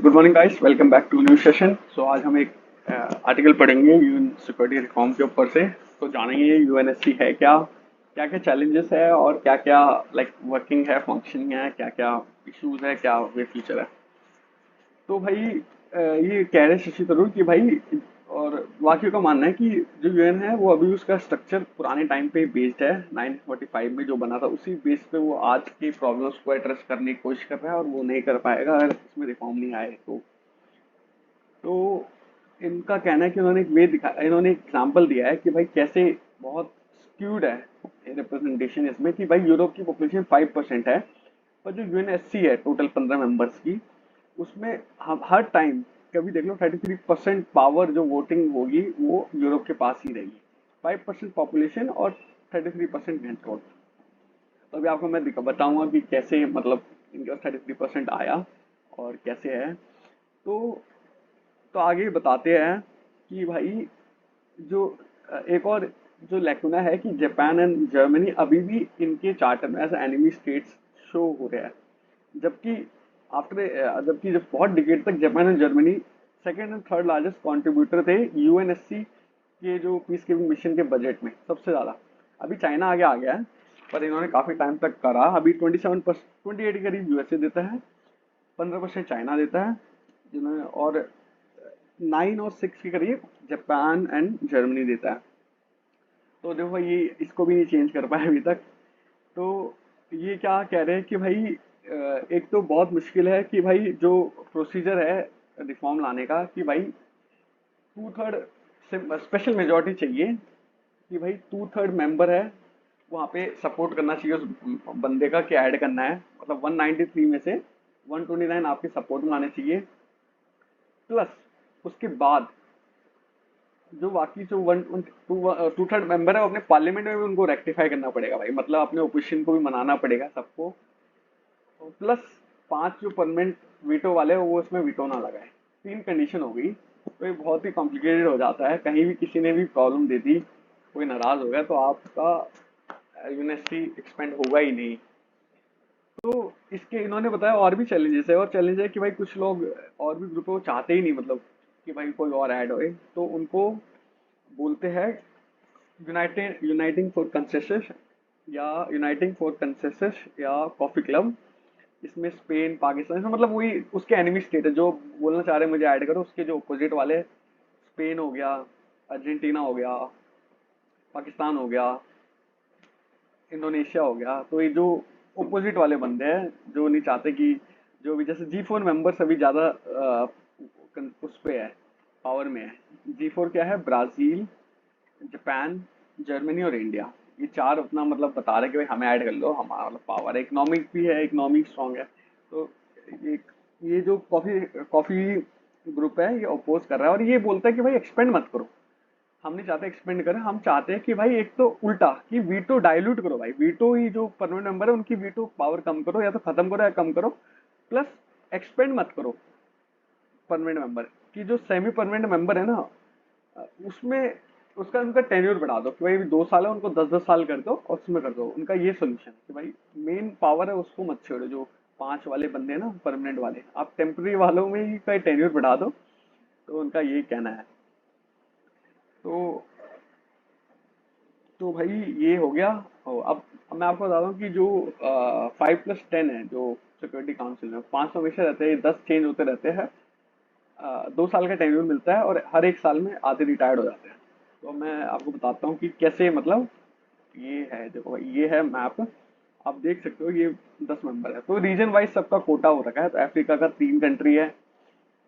Good morning guys, welcome back to new session. सो आज हम एक आर्टिकल पढ़ेंगे यूएन सिक्योरिटी रिफॉर्म के ऊपर से। तो जानेंगे यूएनएससी है क्या, क्या क्या चैलेंजेस है और क्या क्या लाइक वर्किंग है, फंक्शनिंग है, क्या क्या इश्यूज है, क्या वे फ्यूचर है। तो भाई ये कह रहे शशि थरूर कि भाई, और वाकई का मानना है कि जो यूएन है वो अभी उसका स्ट्रक्चर पुराने टाइम पे बेस्ड है। 1945 में जो बना था उसी बेस पे वो आज के प्रॉब्लम्स को एड्रेस करने की कोशिश कर रहा है, और वो नहीं कर पाएगा अगर इसमें रिफॉर्म नहीं आए तो इनका कहना है कि उन्होंने एक वे दिखा, इन्होंने एक एग्जाम्पल दिया है कि भाई कैसे बहुत स्क्यूड है रिप्रेजेंटेशन इसमें, कि भाई यूरोप की पॉपुलेशन 5% है, पर जो यूएनएससी है टोटल 15 मेंबर्स की, उसमें हम हर टाइम कभी देख लो 33% पावर जो वोटिंग होगी वो यूरोप के पास ही रहेगी। 5% पॉपुलेशन और 33% नेट वोट। तो अभी आपको मैं बताऊंगा कि कैसे मतलब इनके पास 33% आया और कैसे है। तो तो आगे बताते हैं कि भाई जो एक और जो लैकुना है कि जापान एंड जर्मनी अभी भी इनके चार्टर में एज एनिमी स्टेट्स शो हो रहा है, जबकि जबकि जब बहुत डिकेड तक Japan and Germany second and third largest contributor थे यूएनएससी के जो पीस कीपिंग मिशन के बजट में सबसे ज्यादा। अभी चाइना आगे आ गया है, पर इन्होंने काफी टाइम तक करा। अभी 28 के करीब यूएसए देता है, 15% चाइना देता है जिन्होंने, और 9 और 6 के करीब जापान एंड जर्मनी देता है। तो देखो ये इसको भी नहीं चेंज कर पाए अभी तक। तो ये क्या कह रहे हैं कि भाई एक तो बहुत मुश्किल है कि भाई जो प्रोसीजर है रिफॉर्म लाने का, कि भाई 2/3 स्पेशल मेजोरिटी चाहिए, कि भाई 2/3 मेंबर है वहाँ पे सपोर्ट करना चाहिए उस बंदे का, कि ऐड करना है। मतलब 193 में से 129 आपके सपोर्ट में आने चाहिए। प्लस उसके बाद जो बाकी जो 2/3 मेंबर है वो अपने पार्लियामेंट में भी उनको रेक्टिफाई करना पड़ेगा भाई, मतलब अपने ओपोजिशन को भी मनाना पड़ेगा सबको। प्लस 5 जो परमानेंट वीटो वाले हैं वो उसमें वीटो ना लगाए। 3 कंडीशन हो गई। तो ये बहुत ही कॉम्प्लिकेटेड हो जाता है, कहीं भी किसी ने भी प्रॉब्लम दे दी, कोई नाराज हो गया तो आपका यूनिवर्सिटी एक्सपेंड होगा ही नहीं। तो इसके इन्होंने बताया और भी चैलेंजेस है, और चैलेंज है कि भाई कुछ लोग और भी ग्रुप है वो चाहते ही नहीं, मतलब कि भाई कोई और ऐड होए, तो उनको बोलते हैं यूनाइटिंग फॉर कंसेसस, या यूनाइटिंग फॉर कंसेसस या कॉफी क्लब। इसमें स्पेन, पाकिस्तान, इसमें मतलब वही उसके एनिमी स्टेट है जो बोलना चाह रहे हैं मुझे ऐड करो, उसके जो अपोजिट वाले, स्पेन हो गया, अर्जेंटीना हो गया, पाकिस्तान हो गया, इंडोनेशिया हो गया। तो ये जो अपोजिट वाले बंदे हैं जो नहीं चाहते कि जो भी जैसे G4 मेंबर्स अभी ज्यादा उस पे है, पावर में है। G4 क्या है? ब्राजील, जापान, जर्मनी और इंडिया। ये चार अपना मतलब बता रहे कि भाई हमें ऐड कर लो, हमारा मतलब पावर है, इकोनॉमिक भी है, इकोनॉमिक स्ट्रांग है। तो ये ये जो कॉफी कॉफी ग्रुप है ये अपोज कर रहा है, और ये बोलता है कि भाई एक्सपेंड मत करो। हम नहीं चाहते एक्सपेंड करें, हम चाहते हैं कि भाई एक तो उल्टा कि वीटो डाइल्यूट करो भाई, वीटो ही जो परमानेंट मेंबर है उनकी वीटो पावर कम करो, या तो खत्म करो या कम करो। प्लस एक्सपेंड मत करो परमानेंट मेंबर की। जो सेमी परमानेंट मेंबर है ना, उसमें उसका उनका टेन्योर बढ़ा दो, कि भाई 2 साल है उनको 10-10 साल कर दो, और उसमें कर दो उनका ये सोल्यूशन कि भाई मेन पावर है उसको मत छोड़ो। जो 5 वाले बंदे हैं ना परमानेंट वाले, आप टेम्पररी वालों में ही का टेन्योर बढ़ा दो। तो उनका ये कहना है। तो तो भाई ये हो गया। अब मैं आपको बताता हूँ कि जो 5+10 है जो सिक्योरिटी काउंसिल में, 5 हमेशा रहते हैं, 10 चेंज होते रहते हैं। 2 साल का टेन्योर मिलता है और हर एक साल में आधे रिटायर्ड हो जाते हैं। तो मैं आपको बताता हूँ कि कैसे, मतलब ये है, देखो भाई ये है मैप, आप देख सकते हो ये 10 मेंबर है। तो रीजन वाइज सबका कोटा हो रखा है। तो अफ्रीका का 3 कंट्री है,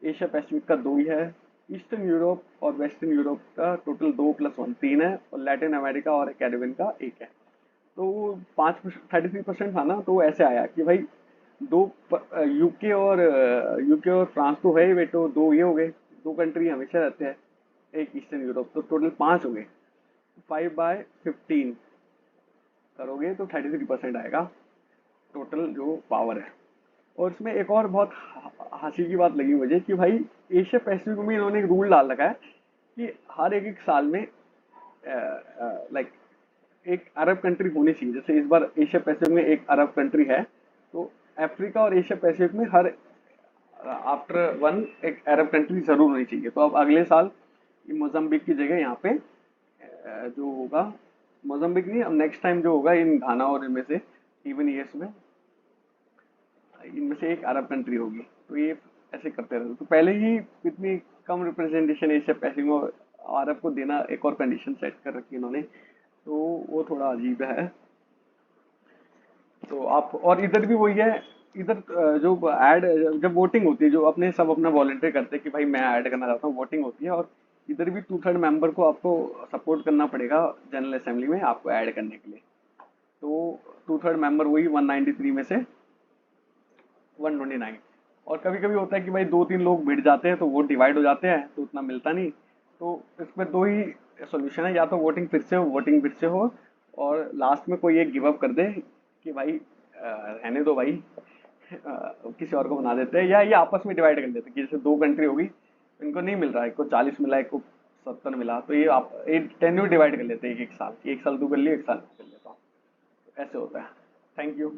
एशिया पैसिफिक का 2 ही है, ईस्टर्न यूरोप और वेस्टर्न यूरोप का टोटल 2+1 3 है, और लैटिन अमेरिका और कैरिबियन का 1 है। तो वो 33% था ना, तो वो ऐसे आया कि भाई दो यूके और फ्रांस तो है ही, वे तो दो ये हो गए, 2 कंट्री हमेशा रहते हैं, एक ईस्टर्न यूरोप, तो टोटल 5 हो गए। 5/15 करोगे तो 33% आएगा टोटल जो पावर है। और इसमें एक और बहुत हंसी की बात लगी मुझे कि भाई एशिया पैसिफिक में इन्होंने एक रूल डाल रखा है कि हर एक एक साल में लाइक एक अरब कंट्री होनी चाहिए। जैसे इस बार एशिया पैसिफिक में एक अरब कंट्री है, तो अफ्रीका और एशिया पैसिफिक में हर आफ्टर वन एक अरब कंट्री जरूर होनी चाहिए। तो अब अगले साल मोजम्बिक की जगह यहाँ पे जो होगा, मोजम्बिक नहीं, अब नेक्स्ट टाइम जो होगा इन घाना और इनमें से इवन ईयर्स में इनमें से एक अरब कंट्री होगी। तो ये ऐसे करते रहते। तो पहले ही इतनी कम रिप्रेजेंटेशन एशिया पैसिफिक और अरब को देना, एक और कंडीशन सेट कर रखी है इन्होंने, तो वो थोड़ा अजीब है। तो आप और इधर भी वही है, इधर जो ऐड जब वोटिंग होती है, जो अपने सब अपना वॉलंटियर करते हैं कि भाई मैं ऐड करना चाहता हूँ, वोटिंग होती है, और इधर भी 2/3 मेंबर को आपको सपोर्ट करना पड़ेगा जनरल असेंबली में आपको ऐड करने के लिए। तो 2/3 मेंबर वही 193 में से 129। और कभी कभी होता है कि भाई 2-3 लोग भिड़ जाते हैं तो वोट डिवाइड हो जाते हैं तो उतना मिलता नहीं। तो इसमें दो ही सॉल्यूशन है, या तो वोटिंग फिर से हो और लास्ट में कोई एक गिव अप कर दे कि भाई रहने दो भाई, किसी और को बना देते हैं, या ये आपस में डिवाइड कर लेते हैं कि जैसे 2 कंट्री होगी, इनको नहीं मिल रहा है, एक को 40 मिला, एक को 70 मिला, तो ये आप एक टेन्यूर डिवाइड कर लेते हैं, एक एक साल तू कर लिया, एक साल तू कर लेता हूँ, ऐसे होता है। Thank you.